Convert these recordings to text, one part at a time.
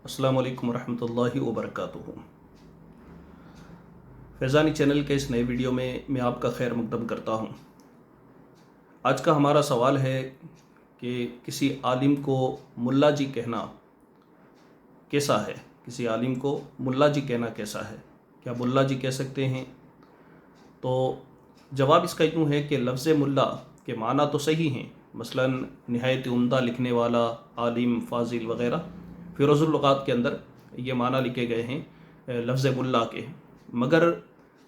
अस्सलाम वालेकुम रहमतुल्लाहि व बरकातुहू। फैज़ानी चैनल के इस नए वीडियो में मैं आपका खैर मकदम करता हूँ। आज का हमारा सवाल है कि किसी आलिम को मुल्ला जी कहना कैसा है। किसी आलिम को मुल्ला जी कहना कैसा है, क्या मुल्ला जी कह सकते हैं? तो जवाब इसका यूँ है कि लफ्ज़ मुल्ला के माना तो सही हैं, मसलन निहायत उम्दा लिखने वाला, आलिम, फाजिल वग़ैरह। फ़िरोज़ुल लुग़ात के अंदर ये माना लिखे गए हैं लफ्ज़ मुल्ला के, मगर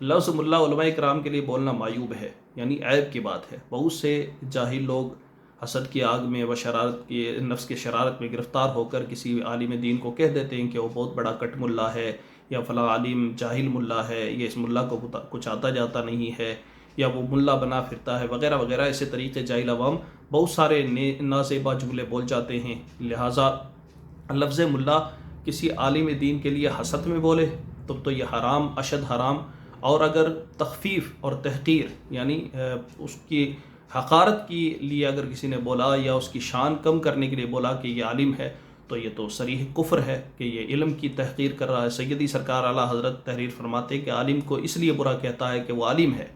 लफ्ज़ मुल्ला उलमाए किराम के लिए बोलना मायूब है, यानी ऐब की बात है। बहुत से जाहिल लोग हसद की आग में व शरारत की नफ्स की शरारत में गिरफ़्तार होकर किसी आलिम दीन को कह देते हैं कि वो बहुत बड़ा कट मुल्ला है, या फ़लाँ आलिम जाहिल मुल्ला है, ये इस मुल्ला को कुछ आता जाता नहीं है, या वो मुल्ला बना फिरता है वग़ैरह वग़ैरह। ऐसे तरीक़े जाहिल अवाम बहुत सारे नाज़ेबा जुमले बोल जाते हैं। लिहाजा लफ्ज़ मुल्ला किसी आलिम दीन के लिए हसद में बोले तो ये हराम, अशद हराम। और अगर तख़फ़ीफ़ और तहक़ीर यानी उसकी हक़ारत के लिए अगर किसी ने बोला या उसकी शान कम करने के लिए बोला कि ये आलिम है, तो ये तो सरीह कुफ़्र है कि ये इल्म की तहक़ीर कर रहा है। सैयदी सरकार आला हज़रत तहरीर फरमाते कि आलिम को इसलिए बुरा कहता है कि वो आलिम है,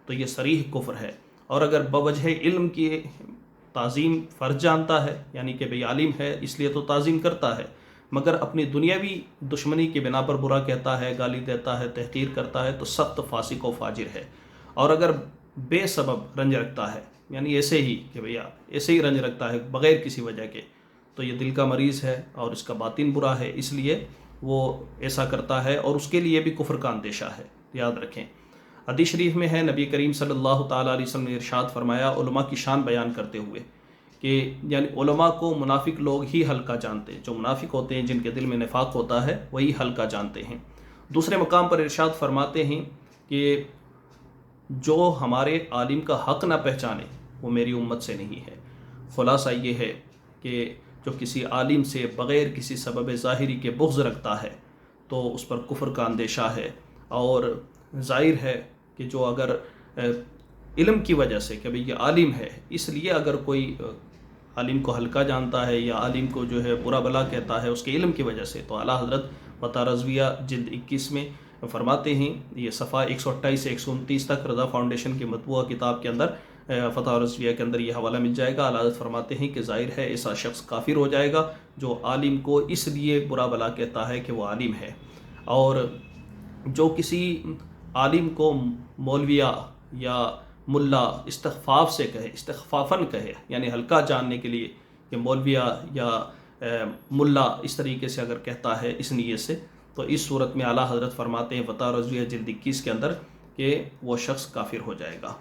तो ये सरीह कुफ़्र है। और अगर बवजह इल्म की ताज़ीम फ़र्ज जानता है, यानी कि भाई आलिम है इसलिए तो ताज़ीम करता है, मगर अपनी दुनियावी दुश्मनी के बिना पर बुरा कहता है, गाली देता है, तहक़ीर करता है, तो सख्त फासिक व फाजिर है। और अगर बेसबब रंज रखता है, यानी ऐसे ही कि भैया ऐसे ही रंज रखता है बग़ैर किसी वजह के, तो ये दिल का मरीज़ है और इसका बातिन बुरा है, इसलिए वो ऐसा करता है और उसके लिए भी कुफ्र का अंदेशा है। याद रखें, हदीस शरीफ में है, नबी करीम सल्लल्लाहु ताला अलैहि वसल्लम ने इरशाद फरमाया उलमा की शान बयान करते हुए कि यानी उलमा को मुनाफिक लोग ही हल्का जानते हैं। जो मुनाफिक होते हैं, जिनके दिल में निफाक होता है, वही हल्का जानते हैं। दूसरे मकाम पर इरशाद फरमाते हैं कि जो हमारे आलिम का हक़ ना पहचाने वो मेरी उम्मत से नहीं है। ख़ुलासा ये है कि जो किसी आलिम से बग़ैर किसी सबब ज़ाहिरी के बुग़्ज़ रखता है तो उस पर कुफ्र का अंदेशा है। और ज़ाहिर है कि जो अगर इल्म की वजह से कि भाई ये आलिम है इसलिए अगर कोई आलिम को हल्का जानता है या आलिम को जो है बुरा भला कहता है उसके इल्म की वजह से, तो आला हज़रत फ़तह रज़विया जिल्द 21 में फरमाते हैं, ये सफ़ा 128 से 129 तक रज़ा फाउंडेशन की मतबूआ किताब के अंदर फ़तह रज़विया के अंदर ये हवाला मिल जाएगा। आला हज़रत फरमाते हैं कि ज़ाहिर है ऐसा शख्स काफ़िर हो जाएगा जो आलिम को इसलिए बुरा भला कहता है कि वो आलिम है। और जो किसी आलिम को मौलविया या मुल्ला इस्तिग़फ़ाफ़ से कहे, इस्तिग़फ़ाफ़न कहे, यानी हल्का जानने के लिए कि मौलविया या मुल्ला इस तरीके से अगर कहता है इस नीयत से, तो इस सूरत में आला हज़रत फरमाते हैं फ़तह रज़विया जिल्द 21 के अंदर कि वो शख्स काफ़िर हो जाएगा।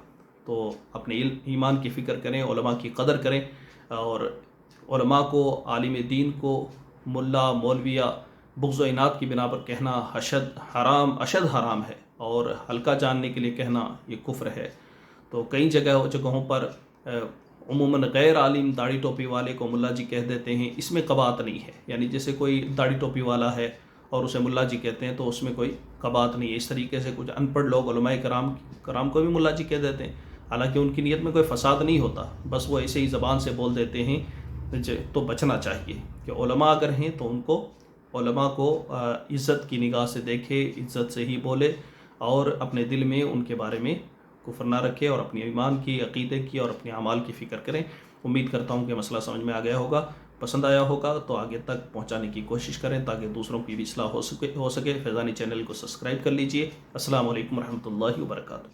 तो अपने ईमान की फ़िक्र करें, उलमा की क़दर करें, और उलमा को, आलिम दीन को मुल्ला, मौलविया बुग़्ज़ व इनाद की बिना पर कहना अशद हराम है, और हल्का जानने के लिए कहना ये कुफ्र है। तो कई जगहों पर उमूमन गैर आलिम दाढ़ी टोपी वाले को मुल्ला जी कह देते हैं, इसमें कबात नहीं है। यानी जैसे कोई दाढ़ी टोपी वाला है और उसे मुल्ला जी कहते हैं तो उसमें कोई कबात नहीं है। इस तरीके से कुछ अनपढ़ लोग उलमाए कराम को भी मुल्ला जी कह देते हैं, हालांकि उनकी नीयत में कोई फ़साद नहीं होता, बस वो ऐसे ही ज़बान से बोल देते हैं। तो बचना चाहिए कि उलमा अगर हैं तो उनको उलमा को इज़्ज़त की निगाह से देखे, इज़्ज़त से ही बोले, और अपने दिल में उनके बारे में कुफ्र ना रखे, और अपने ईमान की, अक़ीदे की और अपने अमाल की फ़िक्र करें। उम्मीद करता हूँ कि मसला समझ में आ गया होगा। पसंद आया होगा तो आगे तक पहुँचाने की कोशिश करें ताकि दूसरों की भी इस्लाह हो सके। फैज़ानी चैनल को सब्सक्राइब कर लीजिए। अस्सलामु अलैकुम रहमतुल्लाहि व बरकातुहू।